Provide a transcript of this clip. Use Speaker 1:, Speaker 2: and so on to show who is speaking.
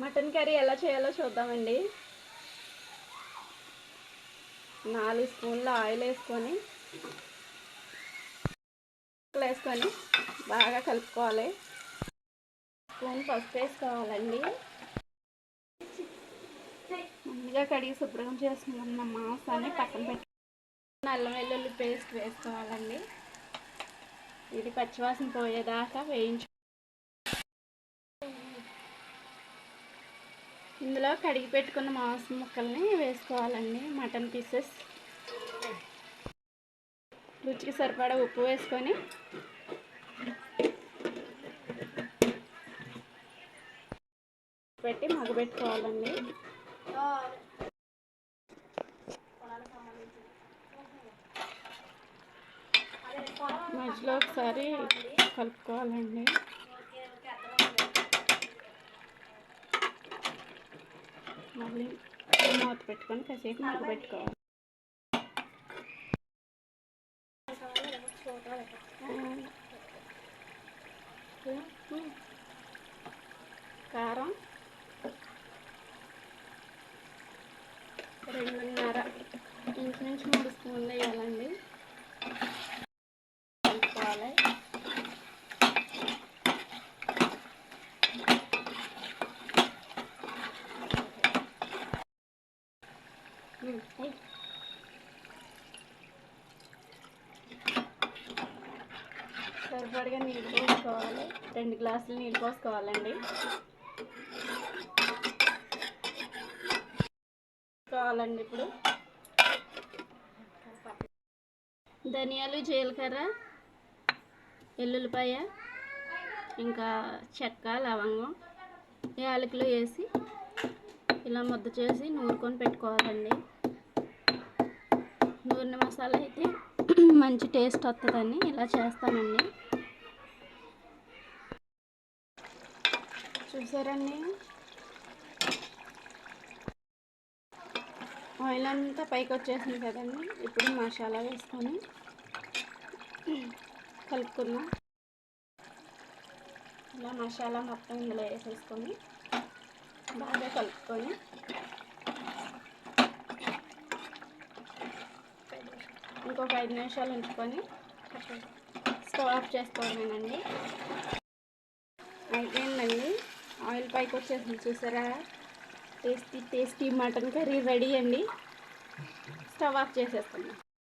Speaker 1: Mutton curry ఎలా చేయాలో చూద్దామండి. 4 స్పూన్ల ఆయిల్ వేసుకొని బాగా కలుపుకోవాలి. స్పూన్ పసుపు వేసుకోవాలండి. ముందుగా కడిగి శుభ్రం చేసుకున్న మాంసాన్ని పక్కన పెట్టి అల్లం వెల్లుల్లి పేస్ట్ వేసుకోవాలండి. ఇది పచ్చివాసన పోయేదాకా వేయించు. ఇందులో కడిగి పెట్టుకున్న మాంసం ముక్కల్ని వేసుకోవాలండి. మటన్ పీసెస్ రుచికి సరిపడా ఉప్పు వేసుకొని పెట్టి మగ్గబెట్టుకోవాలండి. మధ్యలో ఒకసారి కలుపుకోవాలండి. మళ్ళీ మూత పెట్టుకొని కాసేపు మగ్గబెట్టుకోవాలి. కారం 2.5 ఇంచుమించు 3 స్పూన్లు వేయాలండి. కలుపుకోవాలి. సరిపడిగా నీళ్ళు పోసుకోవాలి. 2 గ్లాసులు నీళ్ళు పోసుకోవాలండి. ఇప్పుడు ధనియాలు, జీలకర్ర, ఎల్లుల్లిపాయ, ఇంకా చెక్క, లవంగం, యాలకులు వేసి ఇలా ముద్ద చేసి నూరుకొని పెట్టుకోవాలండి. నూనె మసాలా అయితే మంచి టేస్ట్ వస్తుందని ఇలా చేస్తానండి. చూసారండి, ఆయిల్ అంతా పైకి వచ్చేసింది కదండి. ఇప్పుడు మసాలా వేసుకొని కలుపుకుందాం. ఇలా మసాలా మొత్తం ఇందులో వేసేసుకొని బాగా కలుపుకొని ఇంకొక 5 నిమిషాలు ఉంచుకొని స్టవ్ ఆఫ్ చేసుకోవడమేనండి. అయిపోయిందండి. ఆయిల్ పైకి వచ్చేసింది చూసారా. టేస్టీ మటన్ కర్రీ రెడీ అండి. స్టవ్ ఆఫ్ చేసేస్తాను.